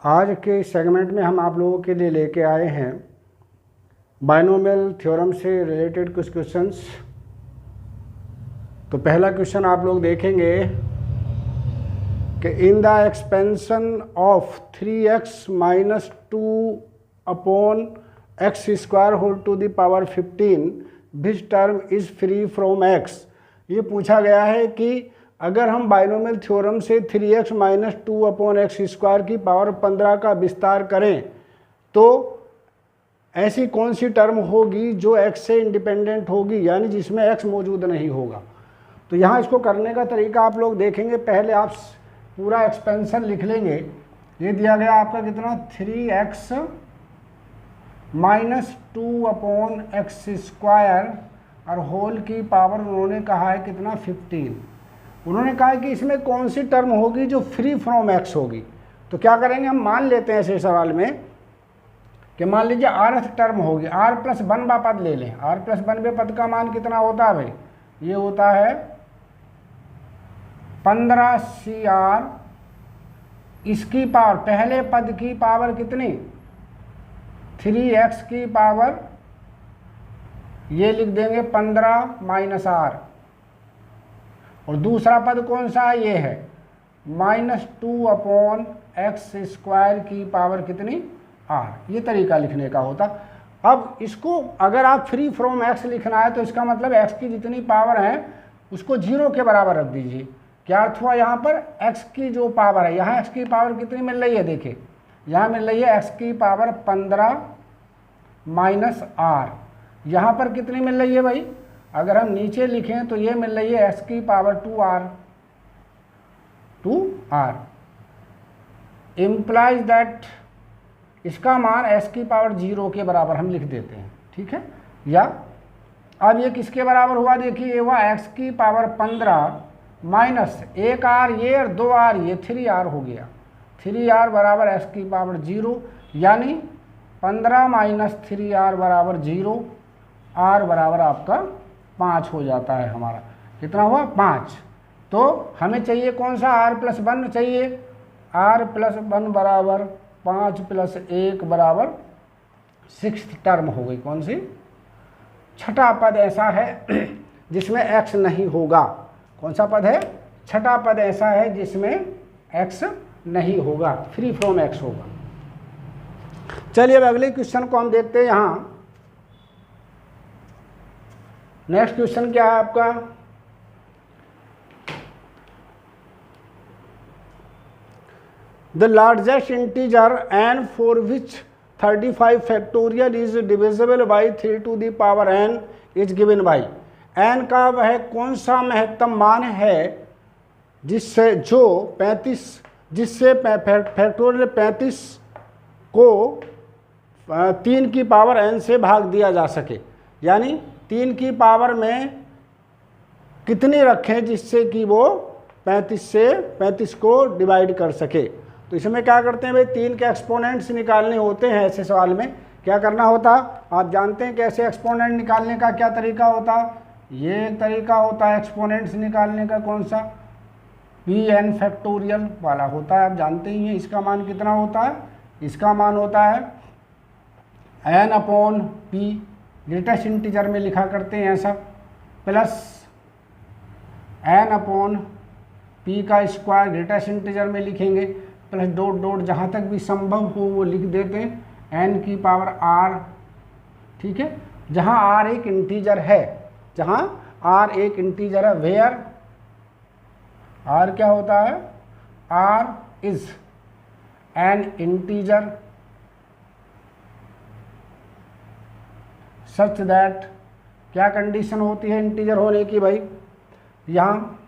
आज के सेगमेंट में हम आप लोगों के लिए लेके आए हैं बाइनोमियल थ्योरम से रिलेटेड कुछ क्वेश्चंस। तो पहला क्वेश्चन आप लोग देखेंगे कि in the expansion of 3x minus 2 upon x square whole to the power 15 which term is free from x। ये पूछा गया है कि अगर हम बाइनोमियल थ्योरम से 3x minus 2 upon x square की पावर 15 का विस्तार करें तो ऐसी कौन सी टर्म होगी जो x से इंडिपेंडेंट होगी, यानी जिसमें x मौजूद नहीं होगा। तो यहाँ इसको करने का तरीका आप लोग देखेंगे। पहले आप पूरा एक्सपेंशन लिख लेंगे। ये दिया गया आपका कितना 3x minus 2 upon x square और होल की पावर उन्होंने कहा है कितना 15। उन्होंने कहा है कि इसमें कौन सी टर्म होगी जो फ्री फ्रॉम x होगी। तो क्या करेंगे, हम मान लेते हैं ऐसे सवाल में कि मान लीजिए rth टर्म होगी, r प्लस 1 पद ले लें। r प्लस 1 पद का मान कितना होता है भाई, ये होता है 15cr। इसकी पावर पहले पद की पावर कितनी 3x की पावर ये लिख देंगे 15 माइनस r, और दूसरा पद कौन सा है, ये है माइनस 2 अपॉन एक्स स्क्वायर की पावर कितनी r। ये तरीका लिखने का होता। अब इसको अगर आप फ्री फ्रॉम x लिखना है तो इसका मतलब x की जितनी पावर है उसको 0 के बराबर रख दीजिए। क्या अर्थ हुआ, यहाँ पर x की जो पावर है, यहाँ x की पावर कितनी मिल रही है, देखिए यहाँ मिल रही है x की पावर 15 माइनस r। यहाँ पर कितनी मिल रही है भाई, अगर हम नीचे लिखें तो ये मिल रही है x की पावर 2r इम्प्लाइज दैट इसका मान s की पावर 0 के बराबर हम लिख देते हैं, ठीक है। या अब ये किसके बराबर हुआ, देखिए ये हुआ x की पावर 15 माइनस 1r ये और 2r ये 3r हो गया। 3r बराबर x की पावर 0, यानी 15 माइनस 3r बराबर 0, r बराबर आपका 5 हो जाता है। हमारा कितना हुआ 5। तो हमें चाहिए कौन सा, r प्लस 1 चाहिए। r प्लस 1 बराबर 5 प्लस 1 बराबर 6th टर्म हो गई। कौन सी, छठा पद ऐसा है जिसमें x नहीं होगा। कौन सा पद है, छठा पद ऐसा है जिसमें x नहीं होगा, फ्री फ्रॉम x होगा। चलिए अब अगले क्वेश्चन को हम देखते हैं। यहाँ नेक्स्ट क्वेश्चन क्या है आपका, the largest integer n for which 35 factorial is divisible by 3 to the power n is given by. n का वह कौन सा महत्तम मान है जिससे जो 35 जिससे फैक्टोरियल 35 को 3 की पावर n से भाग दिया जा सके, यानी 3 की पावर में कितनी रखें जिससे कि वो 35 से 35 को डिवाइड कर सके। तो इसमें क्या करते हैं भाई, 3 के एक्सपोनेंट्स निकालने होते हैं। ऐसे सवाल में क्या करना होता, आप जानते हैं कैसे एक्सपोनेंट निकालने का क्या तरीका होता। ये एक तरीका होता है एक्सपोनेंट्स निकालने का, कौन सा, pn फैक्टोरियल वाला होता है। आप जानते ही हैं इसका मान कितना होता है, इसका मान होता है n upon p, greatest integer में लिखा करते हैं ऐसा, प्लस n अपॉन p का स्क्वायर ग्रेटेस्ट इंटीजर में लिखेंगे, प्लस डॉट डॉट जहाँ तक भी संभव हो वो लिख देते हैं n की पावर r, ठीक है। जहाँ r एक इंटीजर है, जहाँ r एक इंटीजर है, वेयर r क्या होता है, r is an integer such that, क्या कंडीशन होती है इंटीजर होने की भाई, यहाँ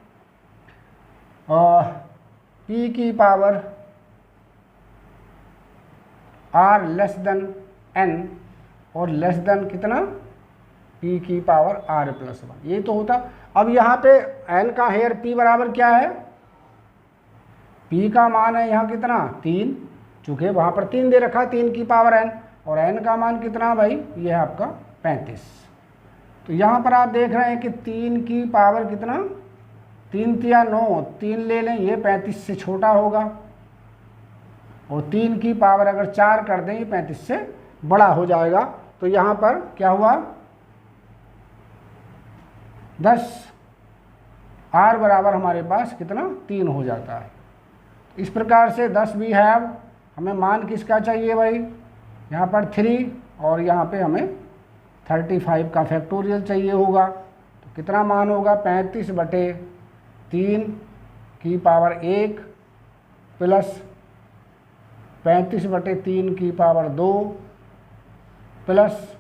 p की power r less than n और लेस देन कितना p की पावर r प्लस 1, ये तो होता। अब यहाँ पे n का हेयर p बराबर क्या है, p का मान है यहाँ कितना 3, चूँकि वहाँ पर 3 दे रखा 3 की पावर n, और n का मान कितना भाई, ये है आपका 35। तो यहाँ पर आप देख रहे हैं कि 3 की पावर कितना, 3 तिया 9, 3 ले लें, ये 35 से छोटा होगा। और 3 की पावर अगर 4 कर दें, 35 से बड़ा हो जाएगा। तो यहाँ पर क्या हुआ, 10 r बराबर हमारे पास कितना 3 हो जाता है। इस प्रकार से 10 वी हैव, हमें मान किसका चाहिए भाई, यहाँ पर 3 और यहाँ पे हमें 35 का फैक्टोरियल चाहिए होगा। तो कितना मान होगा, 35/3 की पावर 1 प्लस 35/3 की पावर 2 प्लस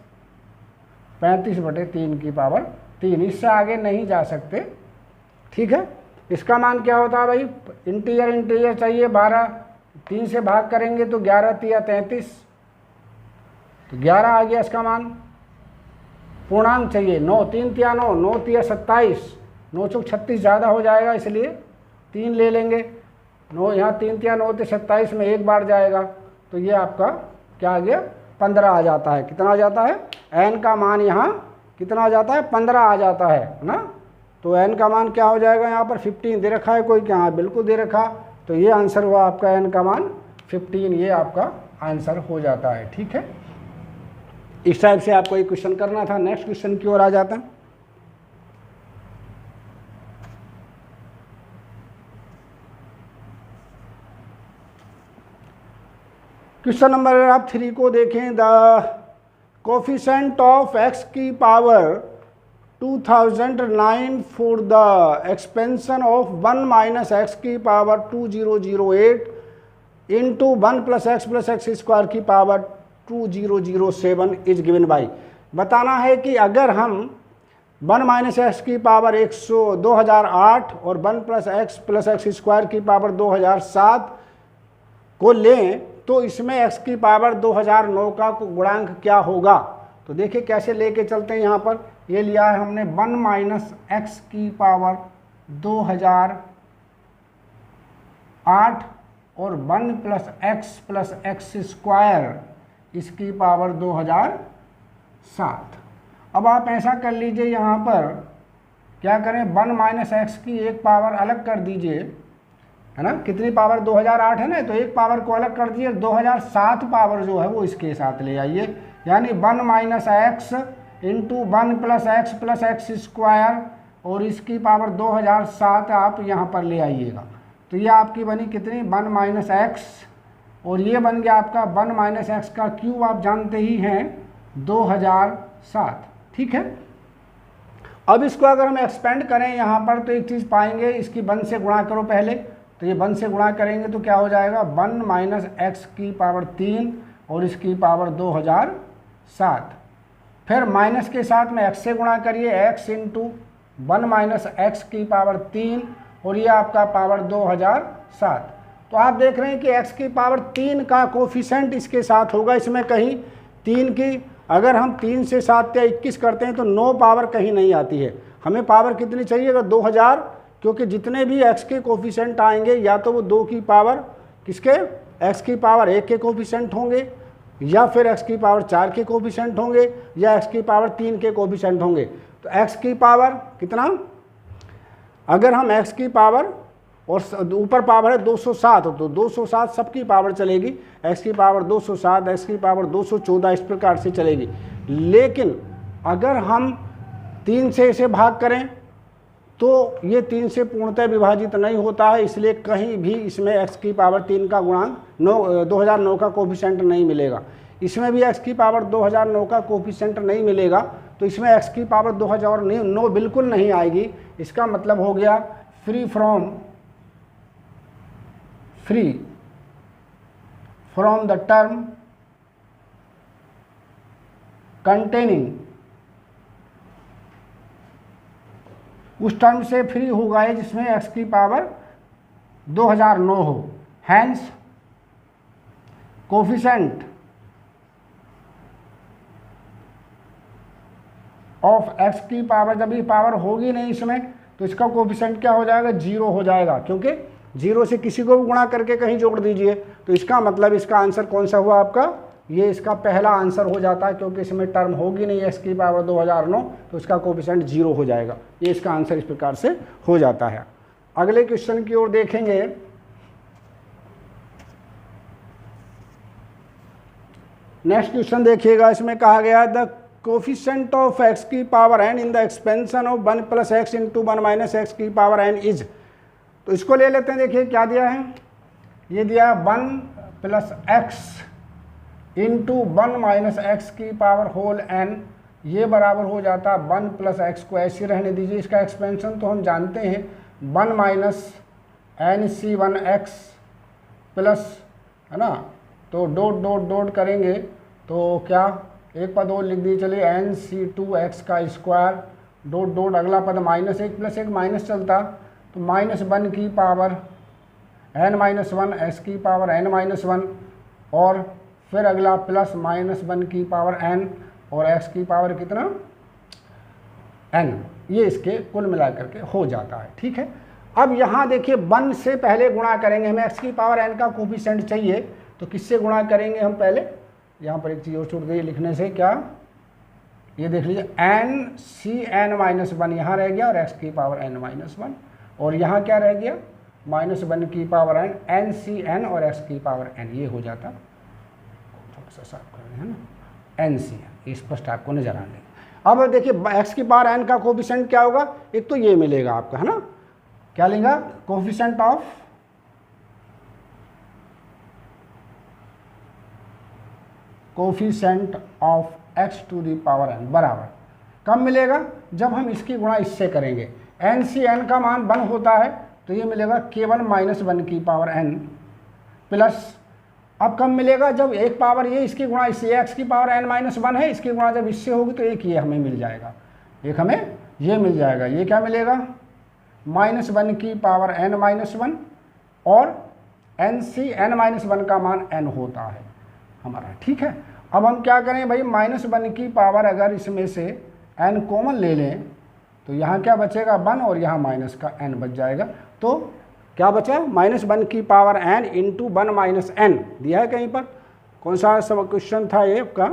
35/3 की पावर 3। इससे आगे नहीं जा सकते, ठीक है। इसका मान क्या होता है भाई, इंटीजर चाहिए 12, 3 से भाग करेंगे तो 11 तिया 33, तो 11 आ गया इसका मान। पूर्णांक चाहिए 9, 3 तिया 9, 9 तिया 27, 9 चौक 36 ज़्यादा हो जाएगा, इसलिए 3 ले लेंगे। 9 यहाँ 3 तिया 9 ते 27 में एक बार जाएगा, तो ये आपका क्या आ गया, 15 आ जाता है। कितना आ जाता है, n का मान यहाँ कितना आ जाता है, 15 आ जाता है ना। तो n का मान क्या हो जाएगा, यहाँ पर 15 दे रखा है कोई, क्या बिल्कुल दे रखा। तो ये आंसर हुआ आपका n का मान 15, ये आपका आंसर हो जाता है, ठीक है। इस टाइप से आपको एक क्वेश्चन करना था। नेक्स्ट क्वेश्चन की ओर आ जाता है। क्वेश्चन नंबर आप 3 को देखें। द कोफिशिएंट ऑफ x की power 2009 for the expansion of 1 minus x की power 2008 into 1 plus x square की पावर 2007 इज गिवन बाई। बताना है कि अगर हम 1 माइनस एक्स की पावर 2008 और 1 प्लस एक्स स्क्वायर की पावर 2007 को लें तो इसमें x की पावर 2009 का गुणांक क्या होगा। तो देखिए कैसे लेके चलते हैं। यहाँ पर ये लिया है हमने 1 माइनस एक्स की पावर 2008 और 1 प्लस एक्स स्क्वायर इसकी पावर 2007। अब आप ऐसा कर लीजिए, यहाँ पर क्या करें, 1 माइनस एक्स की एक पावर अलग कर दीजिए, है ना। कितनी पावर, 2008 है ना, तो एक पावर को अलग कर दीजिए, 2007 पावर जो है वो इसके साथ ले आइए। यानी 1 minus x into 1 plus x square और इसकी पावर 2007 आप यहाँ पर ले आइएगा। तो ये आपकी बनी कितनी, 1 माइनस एक्स, और ये बन गया आपका 1 माइनस एक्स का क्यूब, आप जानते ही हैं 2007, ठीक है। अब इसको अगर हम एक्सपेंड करें यहाँ पर तो एक चीज़ पाएंगे, इसकी 1 से गुणा करो पहले, तो ये 1 से गुणा करेंगे तो क्या हो जाएगा, 1 माइनस एक्स की पावर 3 और इसकी पावर 2007। फिर माइनस के साथ में x से गुणा करिए, x इंटू 1 माइनस एक्स की पावर 3 और ये आपका पावर 2007। तो आप देख रहे हैं कि x की पावर 3 का कोफिशिएंट इसके साथ होगा, इसमें कहीं 3 की, अगर हम 3 से 7 या 21 करते हैं तो 9 पावर कहीं नहीं आती है। हमें पावर कितनी चाहिए, अगर 2000, क्योंकि जितने भी x के कोफिशिएंट आएंगे या तो वो 2 की पावर किसके, x की पावर 1 के कोफिशिएंट होंगे, या फिर x की पावर 4 के कोफिशिएंट होंगे, या x की पावर 3 के कोफिशिएंट होंगे। तो x की पावर कितना, अगर हम x की पावर और ऊपर पावर है 207, तो 207 सबकी पावर चलेगी, x की पावर 207, x की पावर 214, इस प्रकार से चलेगी। लेकिन अगर हम 3 से इसे भाग करें तो ये 3 से पूर्णतः विभाजित नहीं होता है, इसलिए कहीं भी इसमें x की पावर 3 का गुणांक 2009 का कोफिशिएंट नहीं मिलेगा। इसमें भी x की पावर 2009 का कोफिशिएंट नहीं मिलेगा, तो इसमें x की पावर 2009 बिल्कुल नहीं आएगी। इसका मतलब हो गया free from the term containing, उस टर्म से फ्री होगा ये जिसमें x की पावर 2009 हो। हैंस कोफिशिएंट ऑफ x की पावर, जब ये पावर होगी नहीं इसमें तो इसका कोफिशिएंट क्या हो जाएगा, 0 हो जाएगा, क्योंकि 0 से किसी को भी गुणा करके कहीं जोड़ दीजिए। तो इसका मतलब इसका आंसर कौन सा हुआ आपका, ये इसका पहला आंसर हो जाता है, क्योंकि इसमें टर्म होगी नहीं x की पावर 2009, तो इसका कोफिशिएंट 0 हो जाएगा। ये इसका आंसर इस प्रकार से हो जाता है। अगले क्वेश्चन की ओर देखेंगे। नेक्स्ट क्वेश्चन देखिएगा, इसमें कहा गया द कोफिशिएंट ऑफ x की power n in the expansion of 1 + x into 1 - x की पावर n इज। तो इसको ले लेते हैं, देखिए क्या दिया है, ये दिया है 1 + x इंटू 1 - x की पावर होल n, ये बराबर हो जाता है 1 + x को ऐसे रहने दीजिए। इसका एक्सपेंशन तो हम जानते हैं 1 - nc1x प्लस, है ना, तो डॉट डॉट डॉट करेंगे तो क्या एक पद और लिख दीजिए, चलिए nc2x का स्क्वायर डॉट डॉट अगला पद -1 + 1 माइनस चलता, तो -1 की पावर n-1 x की पावर n-1 और फिर अगला प्लस -1 की पावर n और x की पावर कितना n, ये इसके कुल मिलाकर के हो जाता है। ठीक है, अब यहाँ देखिए 1 से पहले गुणा करेंगे, हमें x की पावर n का कोफिशिएंट चाहिए, तो किससे गुणा करेंगे हम पहले, यहाँ पर एक चीज़ और छूट गई लिखने से, क्या, ये देख लीजिए nCn-1 यहाँ रह गया और x की पावर n-1, और यहाँ क्या रह गया -1 की पावर n, nCn और x की पावर n, ये हो जाता, थोड़ा सा साफ कर रहे हैं ना, nCn, स्पष्ट आपको नजर आने लगा। अब देखिए x की पावर n का कोफिशिएंट क्या होगा, एक तो ये मिलेगा आपका, है ना, क्या लेगा, coefficient of x to the power n बराबर कब मिलेगा, जब हम इसकी गुणा इससे करेंगे। nCn का मान 1 होता है, तो ये मिलेगा केवल -1 की पावर n प्लस, अब कब मिलेगा, जब एक पावर ये इसकी गुणा इससे, x की पावर n-1 है, इसकी गुणा जब इससे होगी तो एक ये हमें मिल जाएगा, एक हमें ये मिल जाएगा, ये क्या मिलेगा -1 की पावर n-1 और nCn-1 का मान n होता है हमारा। ठीक है, अब हम क्या करें भाई, -1 की पावर अगर इसमें से n कॉमन ले लें तो यहाँ क्या बचेगा 1 और यहाँ माइनस का n बच जाएगा, तो क्या बचा -1 की पावर n इंटू 1 - n दिया है कहीं पर, कौन सा सब क्वेश्चन था ये आपका,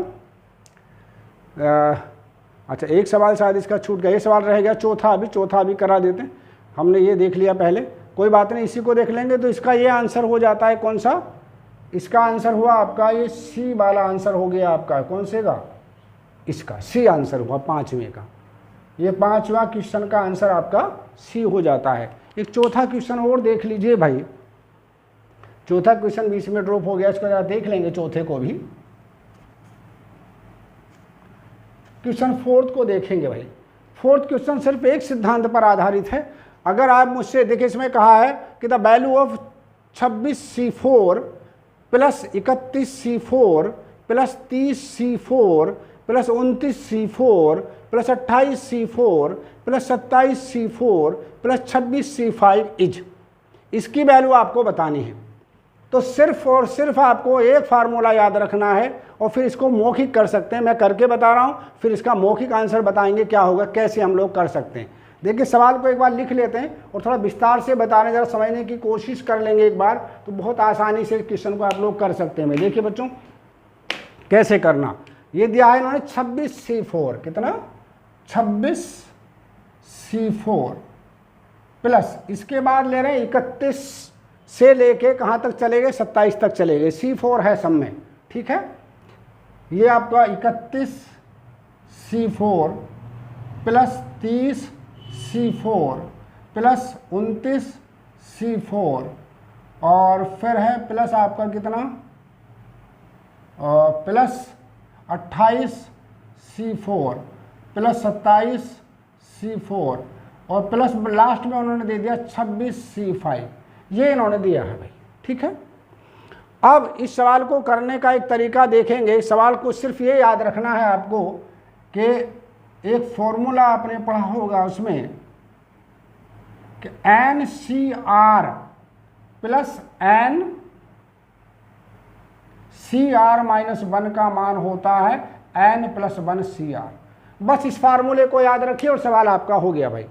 अच्छा एक सवाल शायद इसका छूट गया, ये सवाल रह गया चौथा, अभी करा देते हैं, हमने ये देख लिया पहले, कोई बात नहीं, इसी को देख लेंगे। तो इसका ये आंसर हो जाता है कौन सा, इसका आंसर हुआ आपका ये सी वाला आंसर हो गया आपका, कौन से का, इसका सी आंसर हुआ 5वें का, ये 5वां क्वेश्चन का आंसर आपका सी हो जाता है। एक चौथा क्वेश्चन और देख लीजिए भाई, चौथा क्वेश्चन बीच में ड्रॉप हो गया, इसको जरा देख लेंगे चौथे को भी, क्वेश्चन 4 को देखेंगे भाई। 4th क्वेश्चन सिर्फ एक सिद्धांत पर आधारित है। अगर आप मुझसे देखिए, इसमें कहा है कि the value of 26C4 plus 31C4 plus 30C4 plus 29C4 plus 28C4 plus 27C4 plus 26C5 is, इसकी वैल्यू आपको बतानी है। तो सिर्फ और सिर्फ आपको एक फार्मूला याद रखना है और फिर इसको मौखिक कर सकते हैं, मैं करके बता रहा हूँ, फिर इसका मौखिक आंसर बताएंगे क्या होगा, कैसे हम लोग कर सकते हैं। देखिए सवाल को एक बार लिख लेते हैं और थोड़ा विस्तार से बताने, जरा समझने की कोशिश कर लेंगे एक बार, तो बहुत आसानी से क्वेश्चन को आप लोग कर सकते हैं। देखिए बच्चों कैसे करना, ये दिया है इन्होंने 26C4, कितना 26C4 प्लस, इसके बाद ले रहे हैं 31 से लेके कहाँ तक चले गए, 27 तक चले गए, C4 है सब में। ठीक है, ये आपका 31C4 plus 30C4 plus 29C4 और फिर है प्लस आपका कितना, प्लस 28C4 प्लस 27C4 और प्लस लास्ट में उन्होंने दे दिया 26C5, ये इन्होंने दिया है भाई। ठीक है, अब इस सवाल को करने का एक तरीका देखेंगे। सवाल को सिर्फ ये याद रखना है आपको कि एक फॉर्मूला आपने पढ़ा होगा उसमें कि NCr प्लस NCr-1 का मान होता है n+1Cr। बस इस फार्मूले को याद रखिए और सवाल आपका हो गया भाई।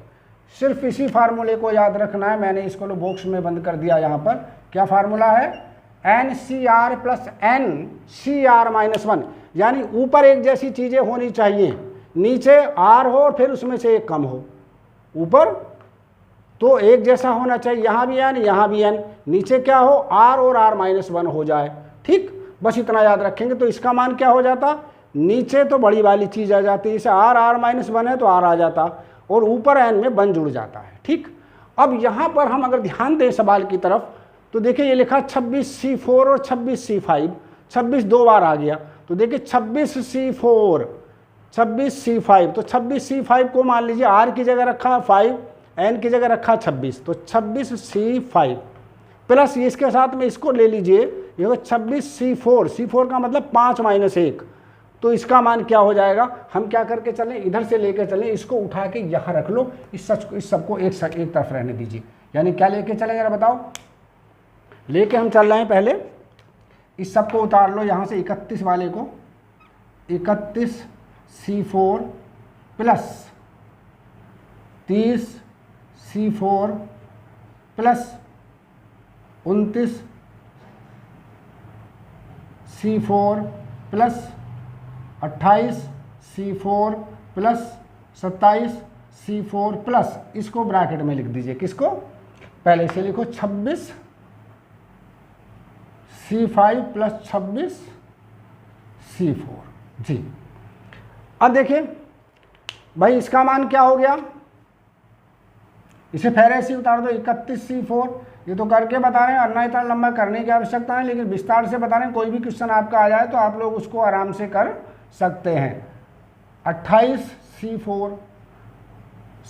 सिर्फ इसी फार्मूले को याद रखना है, मैंने इसको बॉक्स में बंद कर दिया। यहाँ पर क्या फार्मूला है, NCr प्लस NCr-1, यानी ऊपर एक जैसी चीज़ें होनी चाहिए, नीचे R हो और फिर उसमें से एक कम हो। ऊपर तो एक जैसा होना चाहिए, यहाँ भी n यहाँ भी n, नीचे क्या हो R और R-1 हो जाए। ठीक, बस इतना याद रखेंगे। तो इसका मान क्या हो जाता, नीचे तो बड़ी वाली चीज़ आ जाती है, जैसे r(r-1) है तो r आ जाता, और ऊपर n में 1 जुड़ जाता है। ठीक, अब यहाँ पर हम अगर ध्यान दें सवाल की तरफ तो देखिए ये लिखा 26C4 और 26C5, 26 2 बार आ गया, तो देखिए 26C4 26C5, तो 26C5 को मान लीजिए r की जगह रखा 5, n की जगह रखा 26, तो 26C5 प्लस इसके साथ में इसको ले लीजिए, ये हो 26C4, C4 का मतलब 5 - 1, तो इसका मान क्या हो जाएगा, हम क्या करके चलें, इधर से लेकर चलें, इसको उठा के यहाँ रख लो, इस सबको एक तरफ रहने दीजिए। यानी क्या लेके चलें जरा बताओ, लेके हम चल रहे हैं, पहले इस सबको उतार लो यहाँ से, 31 वाले को, 31C4 plus 30C4 plus 29C4 plus 28C4 plus 27C4 plus, इसको ब्रैकेट में लिख दीजिए, किसको, पहले से लिखो 26C5 प्लस 26C4 जी। अब देखिए भाई इसका मान क्या हो गया, इसे फिर ऐसे उतार दो, 31C4, ये तो करके बता रहे हैं, और ना इतना लंबा करने की आवश्यकता है, लेकिन विस्तार से बता रहे हैं, कोई भी क्वेश्चन आपका आ जाए तो आप लोग उसको आराम से कर सकते हैं। 28C4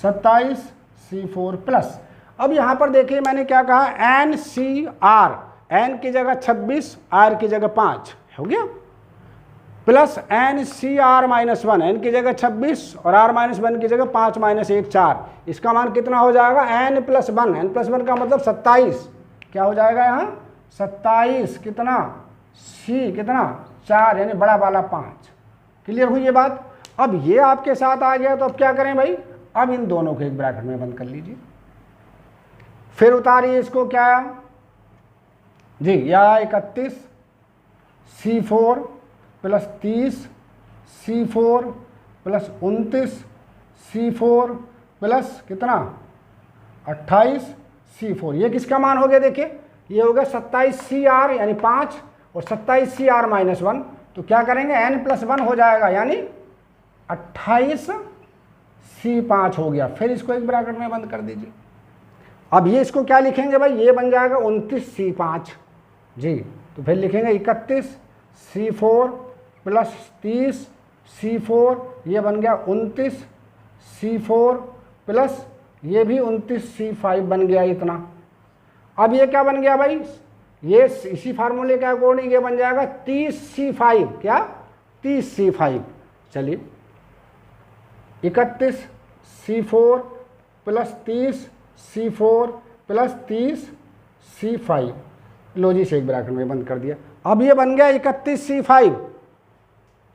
27C4 प्लस, अब यहाँ पर देखिए मैंने क्या कहा, NCR, n की जगह 26, r की जगह 5 हो गया, प्लस NCR-1, n की जगह 26 और r-1 की जगह 5 - 1 4, इसका मान कितना हो जाएगा, n + 1, n + 1 का मतलब 27, क्या हो जाएगा यहाँ 27, कितना c कितना 4, यानी बड़ा वाला 5। क्लियर हुई ये बात। अब ये आपके साथ आ गया, तो अब क्या करें भाई, अब इन दोनों को एक ब्रैकेट में बंद कर लीजिए, फिर उतारिए इसको, क्या जी, या 31C4 plus 30C4 plus 29C4 plus कितना 28C4, ये किसका मान हो गया, देखिए ये हो गया 27CR यानी 5 और 27CR-1, तो क्या करेंगे, n + 1 हो जाएगा, यानी 28C5 हो गया, फिर इसको एक ब्रैकेट में बंद कर दीजिए। अब ये इसको क्या लिखेंगे भाई, ये बन जाएगा 29C5 जी, तो फिर लिखेंगे 31C4 प्लस 30C4, ये बन गया 29C4 प्लस ये भी 29C5 बन गया इतना। अब ये क्या बन गया भाई, ये इसी फार्मूले के अकॉर्डिंग ये बन जाएगा 30C5, क्या 30C5, चलिए 31C4 plus 30C4 plus 30C5, लो जी से एक ब्रैकेट में बंद कर दिया। अब ये बन गया 31C5,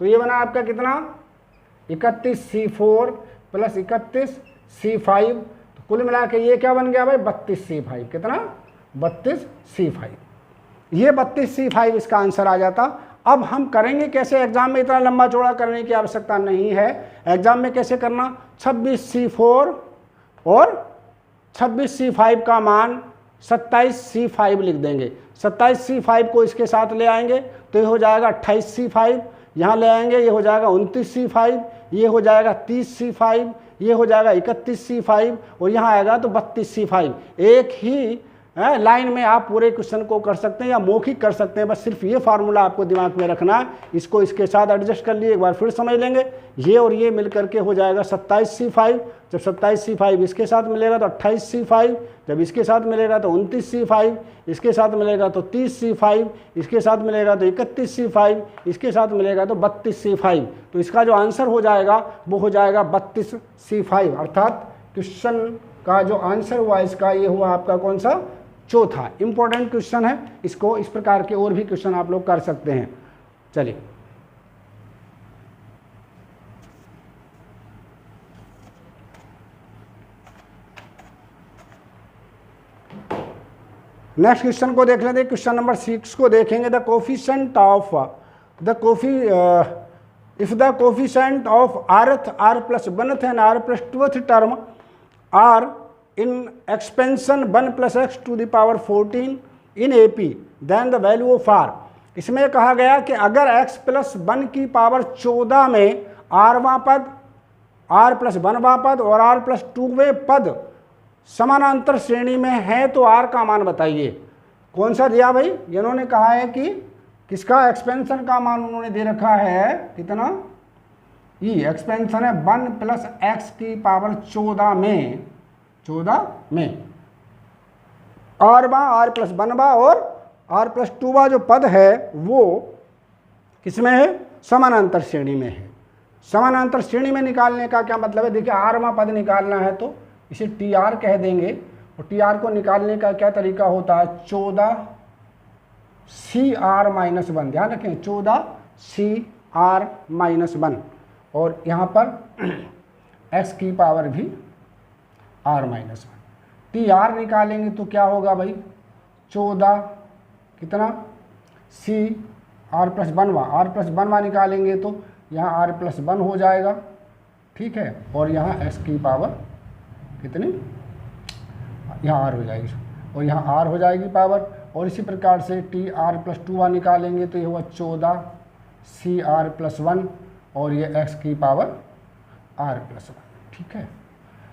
तो ये बना आपका कितना 31C4 प्लस 31C5, तो कुल मिला के ये क्या बन गया भाई 32C5, कितना 32C5, ये 32C5 इसका आंसर आ जाता। अब हम करेंगे कैसे, एग्जाम में इतना लंबा चौड़ा करने की आवश्यकता नहीं है, एग्जाम में कैसे करना, 26C4 और 26C5 का मान 27C5 लिख देंगे, 27C5 को इसके साथ ले आएंगे तो ये हो जाएगा 28C5, यहाँ ले आएंगे ये हो जाएगा 29C5, ये हो जाएगा 30C5, ये हो जाएगा 31C5 और यहाँ आएगा तो 32C5। एक ही लाइन में आप पूरे क्वेश्चन को कर सकते हैं या मौखिक कर सकते हैं, बस सिर्फ ये फार्मूला आपको दिमाग में रखना है, इसको इसके साथ एडजस्ट कर लिए, एक बार फिर समझ लेंगे, ये और ये मिल करके हो जाएगा 27C5, जब 27C5 इसके साथ मिलेगा तो 28C5, जब इसके साथ मिलेगा तो 29C5, इसके साथ मिलेगा तो 30C5, इसके साथ मिलेगा तो 31C5, इसके साथ मिलेगा तो 32C5, तो इसका जो आंसर हो जाएगा वो हो जाएगा 32C5, अर्थात क्वेश्चन का जो आंसर हुआ इसका ये हुआ आपका कौन सा, चौथा। इंपॉर्टेंट क्वेश्चन है, इसको इस प्रकार के और भी क्वेश्चन आप लोग कर सकते हैं। चलिए नेक्स्ट क्वेश्चन को देख लेते हैं। क्वेश्चन नंबर 6 को देखेंगे। The coefficient of if the coefficient of rth r plus 1th and r plus 2th term are in expansion 1 plus x to the power 14 in AP, then the value of r इसमें कहा गया कि अगर x plus 1 की power 14 में r वां पद, r plus 1वां पद और r प्लस 2वें पद समानांतर श्रेणी में है तो r का मान बताइए। कौन सा दिया भाई? इन्होंने कहा है कि किसका एक्सपेंशन का मान उन्होंने दे रखा है कितना, ई एक्सपेंशन है 1 प्लस एक्स की पावर 14 में r प्लस 1वां और r प्लस 2वां जो पद है वो किसमें है? समानांतर श्रेणी में है। समानांतर श्रेणी में निकालने का क्या मतलब है? देखिए r वां पद निकालना है तो इसे TR कह देंगे और TR को निकालने का क्या तरीका होता है? 14CR-1, ध्यान रखें 14CR-1 और यहाँ पर x की पावर भी r-1। TR निकालेंगे तो क्या होगा भाई? 14 कितना CR प्लस 1वां, r प्लस 1वां निकालेंगे तो यहाँ r प्लस 1 हो जाएगा, ठीक है, और यहाँ x की पावर कितनी, यहाँ r हो जाएगी और यहाँ r हो जाएगी पावर। और इसी प्रकार से TR प्लस 2वां निकालेंगे तो ये हुआ 14CR प्लस 1 और ये x की पावर r प्लस 1, ठीक है।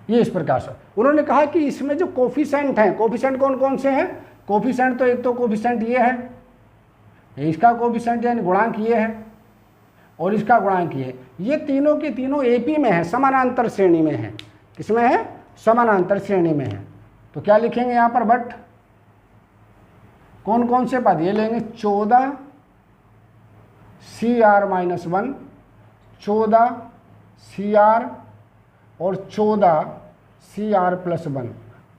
ये इस प्रकार से उन्होंने कहा कि इसमें जो कोफिशेंट हैं, कोफिशेंट कौन कौन से हैं? कोफिशेंट तो एक तो कोफिशेंट ये है, इसका कोफिशेंट यानी गुणांक ये है और इसका गुणांक ये है। ये तीनों के तीनों AP में है, समानांतर श्रेणी में है। किसमें है? समानांतर श्रेणी में है। तो क्या लिखेंगे यहाँ पर? बट कौन कौन से पद? ये लेंगे 14CR-1, 14CR और 14CR प्लस 1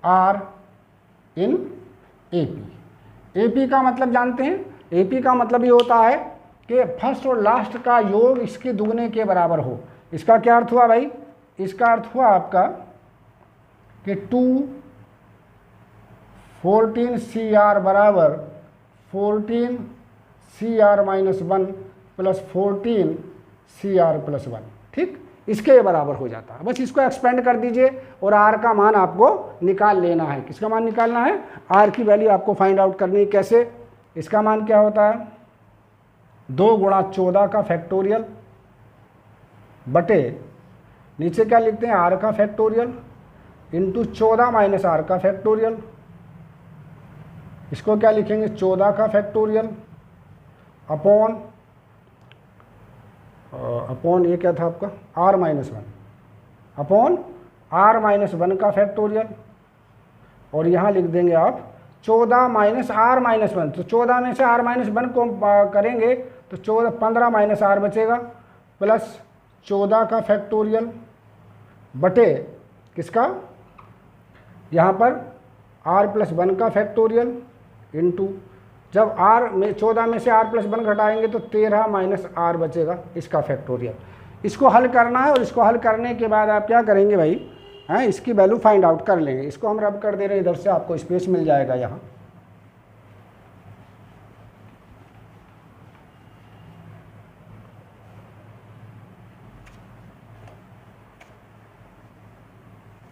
R इन AP। AP का मतलब जानते हैं? AP का मतलब ये होता है कि फर्स्ट और लास्ट का योग इसके दुगने के बराबर हो। इसका क्या अर्थ हुआ भाई? इसका अर्थ हुआ आपका कि 14CR बराबर 14CR-1 प्लस 14CR प्लस 1, ठीक, इसके बराबर हो जाता है। बस इसको एक्सपेंड कर दीजिए और r का मान आपको निकाल लेना है। किसका मान निकालना है? r की वैल्यू आपको फाइंड आउट करनी है। कैसे? इसका मान क्या होता है? 2 गुणा 14 का फैक्टोरियल बटे नीचे क्या लिखते हैं? r का फैक्टोरियल इंटू 14 माइनस r का फैक्टोरियल। इसको क्या लिखेंगे? 14 का फैक्टोरियल अपॉन ये क्या था आपका? r-1 अपॉन r-1 का फैक्टोरियल और यहाँ लिख देंगे आप 14 माइनस r-1। तो 14 में से r-1 को करेंगे तो 15 माइनस r बचेगा प्लस 14 का फैक्टोरियल बटे किसका? यहाँ पर r प्लस 1 का फैक्टोरियल इंटू जब r में 14 में से r प्लस 1 घटाएंगे तो 13 माइनस r बचेगा, इसका फैक्टोरियल। इसको हल करना है और इसको हल करने के बाद आप क्या करेंगे भाई? हैं, इसकी वैल्यू फाइंड आउट कर लेंगे। इसको हम रब कर दे रहे हैं, इधर से आपको स्पेस मिल जाएगा यहाँ।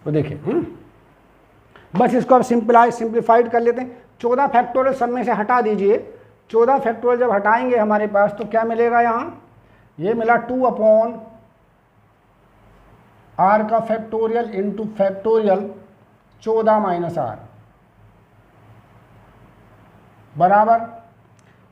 तो देखिए बस इसको आप सिंप्लीफाइड कर लेते हैं। 14 फैक्टोरियल सब में से हटा दीजिए। 14 फैक्टोरियल जब हटाएंगे हमारे पास तो क्या मिलेगा? यहाँ ये मिला 2 अपॉन r का factorial into factorial 14 minus r बराबर,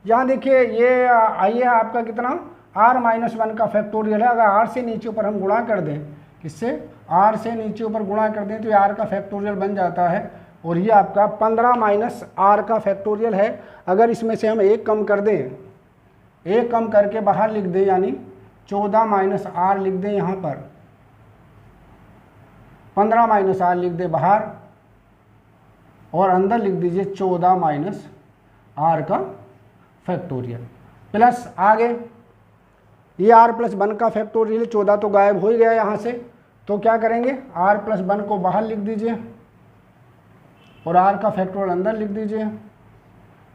यहाँ देखिए ये आइए आपका कितना r-1 का फैक्टोरियल है। अगर r से नीचे ऊपर हम गुणा कर दें, किससे? r से नीचे ऊपर गुणा कर दें तो ये r का फैक्टोरियल बन जाता है और ये आपका 15 माइनस r का फैक्टोरियल है। अगर इसमें से हम एक कम कर दें, एक कम करके बाहर लिख दें, यानी 14 माइनस r लिख दें यहाँ पर, 15 माइनस r लिख दें बाहर और अंदर लिख दीजिए 14 माइनस r का फैक्टोरियल प्लस आगे ये r प्लस 1 का फैक्टोरियल 14 तो गायब हो ही गया यहाँ से, तो क्या करेंगे? r प्लस 1 को बाहर लिख दीजिए और r का फैक्टोरियल अंदर लिख दीजिए।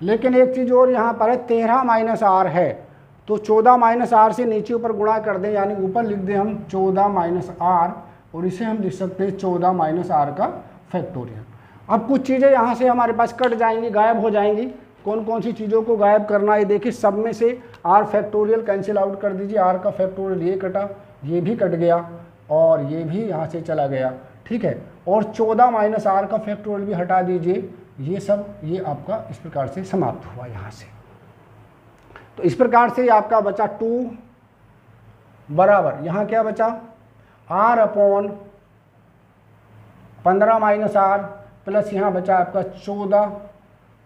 लेकिन एक चीज़ और यहाँ पर है, 13 माइनस r है तो 14 माइनस r से नीचे ऊपर गुणा कर दें, यानी ऊपर लिख दें हम 14 माइनस r और इसे हम लिख सकते हैं 14 माइनस r का फैक्टोरियल। अब कुछ चीज़ें यहाँ से हमारे पास कट जाएंगी, गायब हो जाएंगी। कौन कौन सी चीज़ों को गायब करना है। देखिए सब में से आर फैक्टोरियल कैंसिल आउट कर दीजिए, आर का फैक्टोरियल ये कटा, ये भी कट गया और ये भी यहाँ से चला गया, ठीक है। और 14 माइनस आर का फैक्टोरियल भी हटा दीजिए, ये सब ये आपका इस प्रकार से समाप्त हुआ यहाँ से। तो इस प्रकार से आपका बचा 2 बराबर यहाँ क्या बचा r upon 15 minus r plus यहाँ बचा आपका 14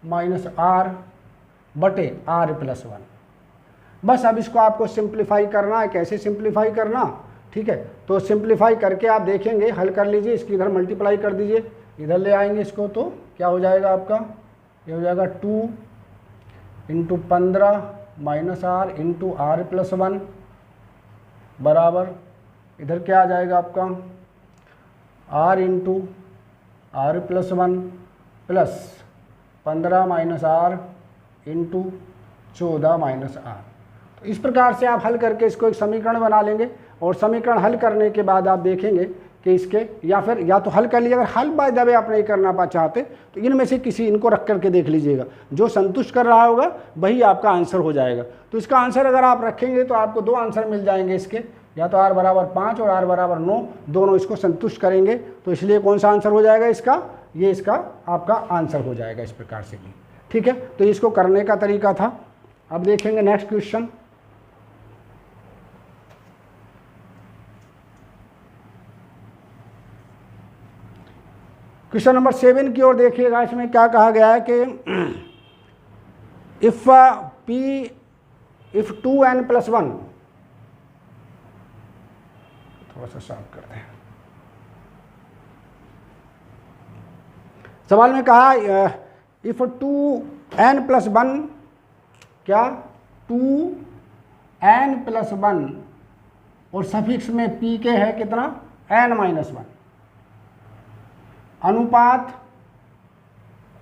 माइनस आर बटे आर प्लस 1। बस अब इसको आपको सिंप्लीफाई करना है। कैसे सिंप्लीफाई करना, ठीक है। तो सिंप्लीफाई करके आप देखेंगे, हल कर लीजिए, इसकी इधर मल्टीप्लाई कर दीजिए, इधर ले आएंगे इसको, तो क्या हो जाएगा आपका, ये हो जाएगा 2 into 15 minus r into r plus 1 बराबर इधर क्या आ जाएगा आपका r into r plus 1 plus 15 minus r into 14 minus r. तो इस प्रकार से आप हल करके इसको एक समीकरण बना लेंगे और समीकरण हल करने के बाद आप देखेंगे कि इसके या फिर या तो हल कर लीजिए, अगर हल बाय द वे आप नहीं करना चाहते तो इनमें से किसी इनको रख करके देख लीजिएगा, जो संतुष्ट कर रहा होगा वही आपका आंसर हो जाएगा। तो इसका आंसर अगर आप रखेंगे तो आपको 2 आंसर मिल जाएंगे इसके, या तो r बराबर 5 और r बराबर 9, दोनों इसको संतुष्ट करेंगे। तो इसलिए कौन सा आंसर हो जाएगा इसका, ये इसका आपका आंसर हो जाएगा इस प्रकार से भी, ठीक है। तो इसको करने का तरीका था। अब देखेंगे नेक्स्ट क्वेश्चन। क्वेश्चन नंबर 7 की ओर देखिएगा। इसमें क्या कहा गया है कि इफ 2n+1, थोड़ा सा साफ करते हैं। सवाल में कहा इफ 2n+1 क्या 2n+1 और सफिक्स में p के है कितना n-1 अनुपात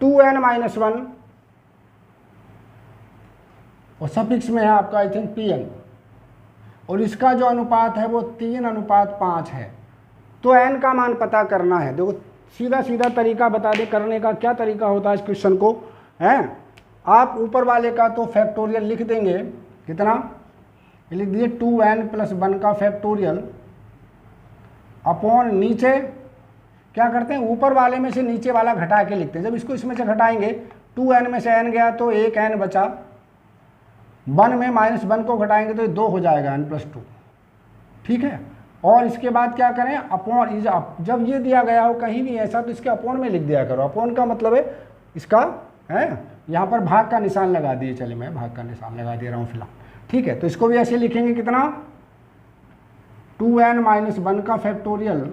2n-1 और सफिक्स में है आपका आई थिंक pn, और इसका जो अनुपात है वो 3:5 है। तो n का मान पता करना है। देखो सीधा सीधा तरीका बता दे करने का, क्या तरीका होता है इस क्वेश्चन को, हैं आप ऊपर वाले का तो फैक्टोरियल लिख देंगे, कितना लिख दीजिए 2n+1 का फैक्टोरियल अपॉन नीचे क्या करते हैं ऊपर वाले में से नीचे वाला घटा के लिखते हैं। जब इसको इसमें से घटाएंगे 2n में से n गया तो 1n बचा, 1 में -1 को घटाएंगे तो ये 2 हो जाएगा n+2, ठीक है। और इसके बाद क्या करें अपॉन, जब ये दिया गया हो कहीं भी ऐसा तो इसके अपॉन में लिख दिया करो। अपॉन का मतलब है इसका है यहाँ पर भाग का निशान लगा दिए, चलिए मैं भाग का निशान लगा दे रहा हूँ फिलहाल, ठीक है। तो इसको भी ऐसे लिखेंगे कितना 2n-1 का फैक्टोरियल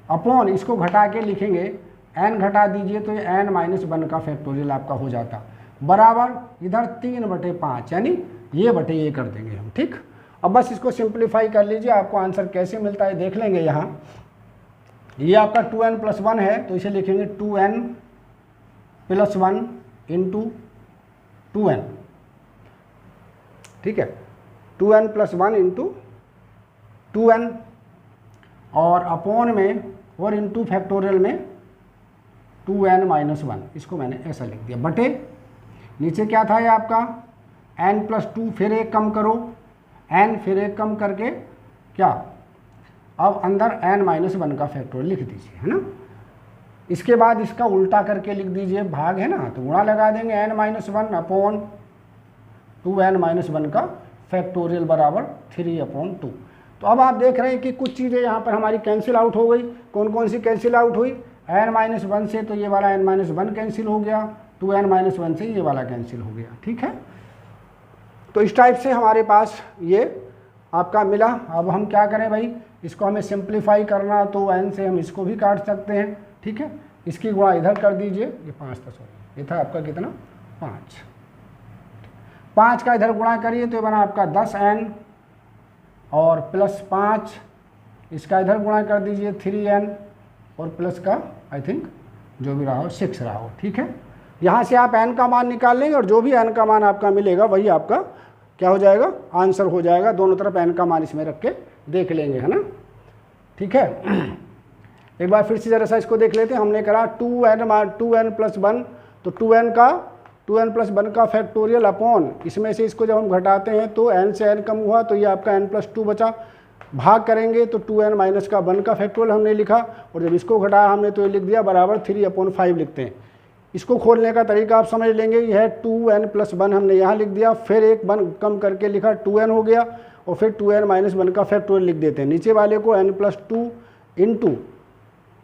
अपॉन इसको घटा के लिखेंगे n घटा दीजिए तो ये n-1 का फैक्टोरियल आपका हो जाता बराबर इधर 3/5 यानी ये बटे ये कर देंगे हम, ठीक। अब बस इसको सिंप्लीफाई कर लीजिए, आपको आंसर कैसे मिलता है देख लेंगे। यहाँ ये आपका 2n+1 है तो इसे लिखेंगे 2n+1 इंटू 2n, ठीक है 2n+1 इंटू 2n और अपॉन में और इंटू फैक्टोरियल में 2n-1, इसको मैंने ऐसा लिख दिया बटे नीचे क्या था ये आपका n+2, फिर एक कम करो n, फिर एक कम करके क्या अब अंदर n-1 का फैक्टोरियल लिख दीजिए, है ना। इसके बाद इसका उल्टा करके लिख दीजिए, भाग है ना तो गुणा लगा देंगे n-1 अपॉन 2n-1 का फैक्टोरियल बराबर 3/2। तो अब आप देख रहे हैं कि कुछ चीज़ें यहाँ पर हमारी कैंसिल आउट हो गई। कौन कौन सी कैंसिल आउट हुई, n-1 से तो ये वाला n-1 कैंसिल हो गया, 2n-1 से ये वाला कैंसिल हो गया, ठीक है। तो इस टाइप से हमारे पास ये आपका मिला। अब हम क्या करें भाई, इसको हमें सिंप्लीफाई करना तो n से हम इसको भी काट सकते हैं, ठीक है। इसकी गुणा इधर कर दीजिए, ये 5 था, सॉरी ये था आपका कितना 5 का इधर गुणा करिए तो ये बना आपका 10n और प्लस 5, इसका इधर गुणा कर दीजिए 3n और प्लस का आई थिंक जो भी रहा हो 6 रहा हो, ठीक है। यहाँ से आप n का मान निकाल लेंगे और जो भी n का मान आपका मिलेगा वही आपका क्या हो जाएगा आंसर हो जाएगा। दोनों तरफ n का मान इसमें रख के देख लेंगे, है ना, ठीक है। एक बार फिर से जरा सा इसको देख लेते हैं। हमने करा 2n+1 तो 2n 2n प्लस 1 का फैक्टोरियल अपॉन, इसमें से इसको जब हम घटाते हैं तो n से n कम हुआ तो ये आपका n प्लस 2 बचा, भाग करेंगे तो 2n माइनस का 1 का फैक्टोरियल हमने लिखा, और जब इसको घटाया हमने तो ये लिख दिया बराबर 3/5 लिखते हैं। इसको खोलने का तरीका आप समझ लेंगे, यह 2n प्लस 1 हमने यहाँ लिख दिया, फिर एक 1 कम करके लिखा 2n हो गया, और फिर 2n माइनस 1 का फैक्टोरियल लिख देते हैं। नीचे वाले को n प्लस 2 इंटू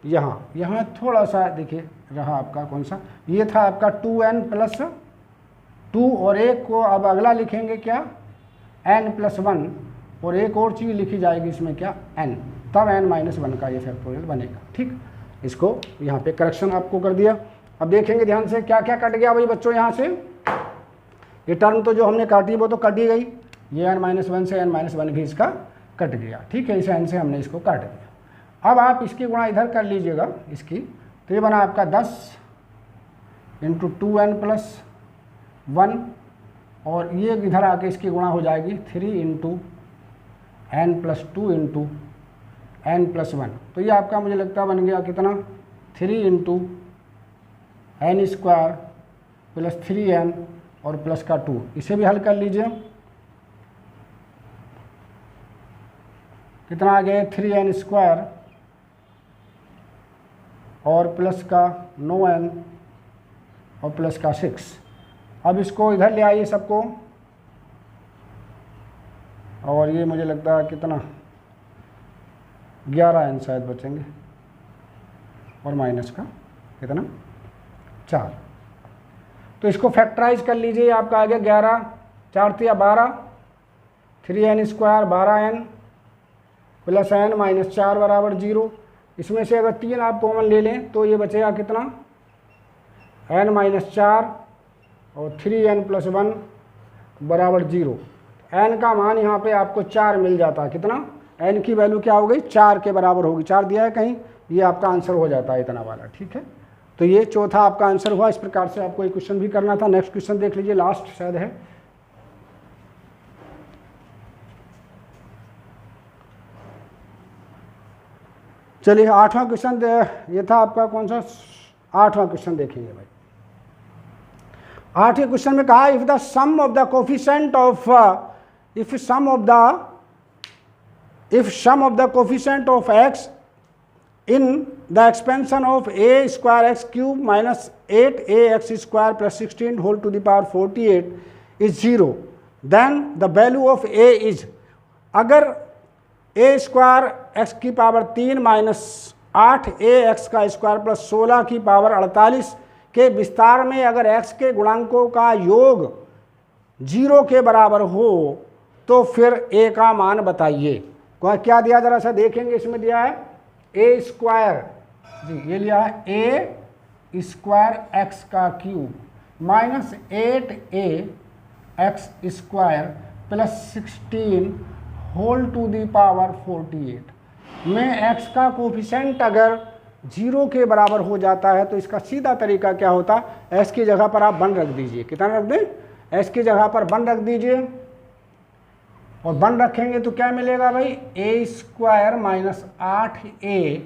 यहाँ थोड़ा सा देखिए रहा आपका कौन सा, ये था आपका 2n प्लस 2, और एक को अब अगला लिखेंगे क्या n प्लस 1, और एक और चीज़ लिखी जाएगी इसमें क्या n, तब n माइनस 1 का ये फैक्टोरियल बनेगा। ठीक, इसको यहाँ पे करेक्शन आपको कर दिया। अब देखेंगे ध्यान से क्या क्या कट गया भाई बच्चों, यहाँ से ये टर्म तो जो हमने काटी वो तो कट ही गई, ये n माइनस 1 से n माइनस 1 भी इसका कट गया। ठीक है, इस n से हमने इसको काट दिया। अब आप इसकी गुणा इधर कर लीजिएगा इसकी, तो ये बना आपका 10 इंटू 2n प्लस 1, और ये इधर आके इसकी गुणा हो जाएगी 3 into n plus 2 into n plus 1, तो ये आपका मुझे लगता है बन गया कितना 3 into n square plus 3n और प्लस का 2, इसे भी हल कर लीजिए, कितना आ गया 3n स्क्वायर और प्लस का 9n और प्लस का 6। अब इसको इधर ले आइए सबको, और ये मुझे लगता है कितना 11n शायद बचेंगे, और माइनस का कितना 4। तो इसको फैक्टराइज कर लीजिए, आपका आ गया 11, 4 या 12, 3n square 12n plus n minus 4 बराबर 0। इसमें से अगर 3 आप कॉमन ले लें तो ये बचेगा कितना n माइनस 4 और 3n प्लस 1 बराबर 0। n का मान यहाँ पे आपको 4 मिल जाता है, कितना n की वैल्यू क्या हो गई 4 के बराबर होगी, 4 दिया है कहीं, ये आपका आंसर हो जाता है इतना वाला। ठीक है, तो ये चौथा आपका आंसर हुआ। इस प्रकार से आपको एक क्वेश्चन भी करना था। नेक्स्ट क्वेश्चन देख लीजिए, लास्ट शायद है। चलिए 8वां क्वेश्चन, ये था आपका कौन सा 8वां क्वेश्चन देखेंगे भाई। 8वें क्वेश्चन में कहा if the sum of the coefficient of if sum of the coefficient of x in the expansion of a square x cube minus 8ax square plus 16 whole to the power 48 is 0, then the value of a is, अगर a square x की power 3 minus 8ax का square plus 16 की power 48 के विस्तार में अगर x के गुणांकों का योग 0 के बराबर हो तो फिर a का मान बताइए। क्या दिया जरा सा देखेंगे, इसमें दिया है ए स्क्वायर जी, ये लिया है ए स्क्वायर एक्स का cube minus 8ax square plus 16 whole to the power 48 में x का कोफिशिएंट अगर 0 के बराबर हो जाता है तो इसका सीधा तरीका क्या होता, s की जगह पर आप 1 रख दीजिए। कितना रख दें, s की जगह पर 1 रख दीजिए, और 1 रखेंगे तो क्या मिलेगा भाई ए स्क्वायर माइनस 8a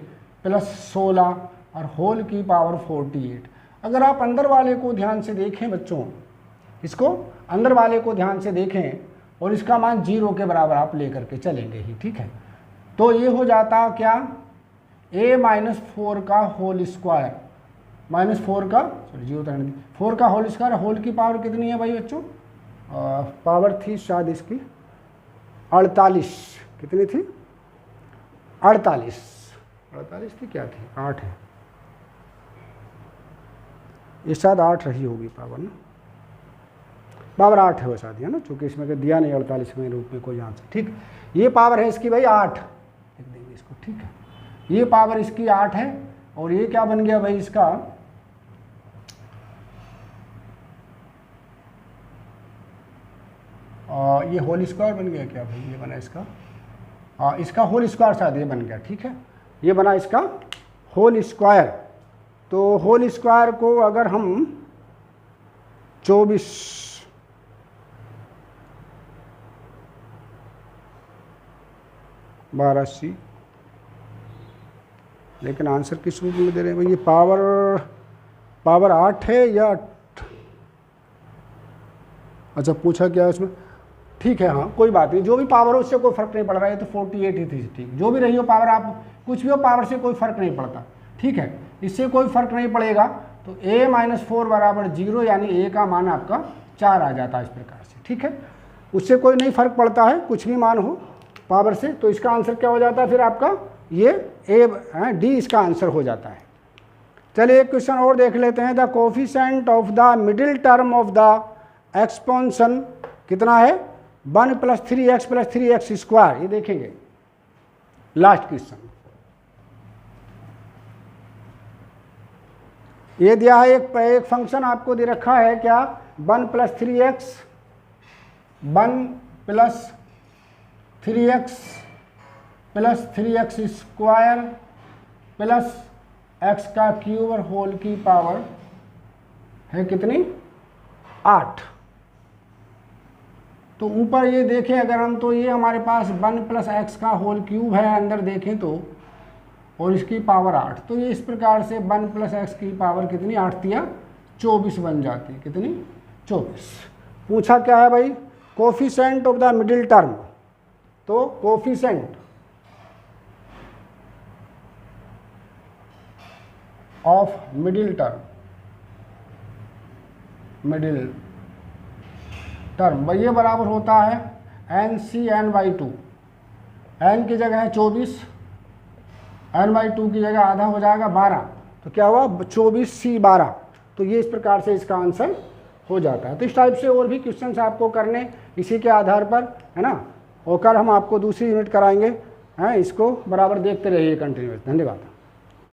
प्लस 16 और होल की पावर 48। अगर आप अंदर वाले को ध्यान से देखें बच्चों, इसको अंदर वाले को ध्यान से देखें और इसका मान 0 के बराबर आप लेकर के चलेंगे ही। ठीक है, तो ये हो जाता क्या a माइनस 4 का होल स्क्वायर माइनस 4 का 4 का होल स्क्वायर, होल की पावर कितनी है भाई बच्चों, पावर थी शायद इसकी 48, कितनी थी 48 थी, क्या थी 8 है, ये शायद 8 रही होगी पावर ना, पावर 8 है वो शायद है ना, चूंकि इसमें दिया नहीं 48 के रूप में कोई आंसर। ठीक, ये पावर है इसकी भाई 8, लिख देंगे इसको। ठीक है, ये पावर इसकी 8 है, और ये क्या बन गया भाई इसका ये होल स्क्वायर बन गया क्या भाई, ये बना इसका इसका होल स्क्वायर शायद ये बन गया। ठीक है, ये बना इसका होल स्क्वायर। तो होल स्क्वायर को अगर हम 24 12c, लेकिन आंसर किस रूप में दे रहे हैं भाई, ये पावर 8 है या अच्छा पूछा क्या है इसमें, ठीक है हाँ कोई बात नहीं, जो भी पावर हो उससे कोई फर्क नहीं पड़ रहा है, तो 48 ही थी ठीक, जो भी रही हो पावर, आप कुछ भी हो पावर से कोई फर्क नहीं पड़ता, ठीक है, इससे कोई फर्क नहीं पड़ेगा। तो a-4 बराबर 0, यानी a का मान आपका 4 आ जाता है इस प्रकार से, ठीक है, उससे कोई नहीं फर्क पड़ता है, कुछ भी मान हो पावर से। तो इसका आंसर क्या हो जाता है फिर आपका, ये डी इसका आंसर हो जाता है। चलिए एक क्वेश्चन और देख लेते हैं। The coefficient of the middle term of the expansion कितना है, 1 + 3x + 3x स्क्वायर, ये देखेंगे लास्ट क्वेश्चन। ये दिया है एक फंक्शन आपको दे रखा है क्या, 1 + 3x + 3x square plus x का क्यूब और होल की पावर है कितनी, 8। तो ऊपर ये देखें अगर हम, तो ये हमारे पास 1 + x का होल क्यूब है, अंदर देखें तो, और इसकी पावर 8। तो ये इस प्रकार से 1 + x की पावर कितनी, 8 तिया 24 बन जाती है, कितनी 24। पूछा क्या है भाई, coefficient of the middle term, तो कोफिशिएंट ऑफ मिडिल टर्म भाई ये बराबर होता है NC/n/2, n की जगह है 24, n/2 की जगह आधा हो जाएगा 12, तो क्या हुआ 24C12। तो ये इस प्रकार से इसका आंसर हो जाता है। तो इस टाइप से और भी क्वेश्चंस आपको करने इसी के आधार पर, है ना, और कल हम आपको दूसरी यूनिट कराएंगे, हैं, इसको बराबर देखते रहिए कंटिन्यूअस। धन्यवाद।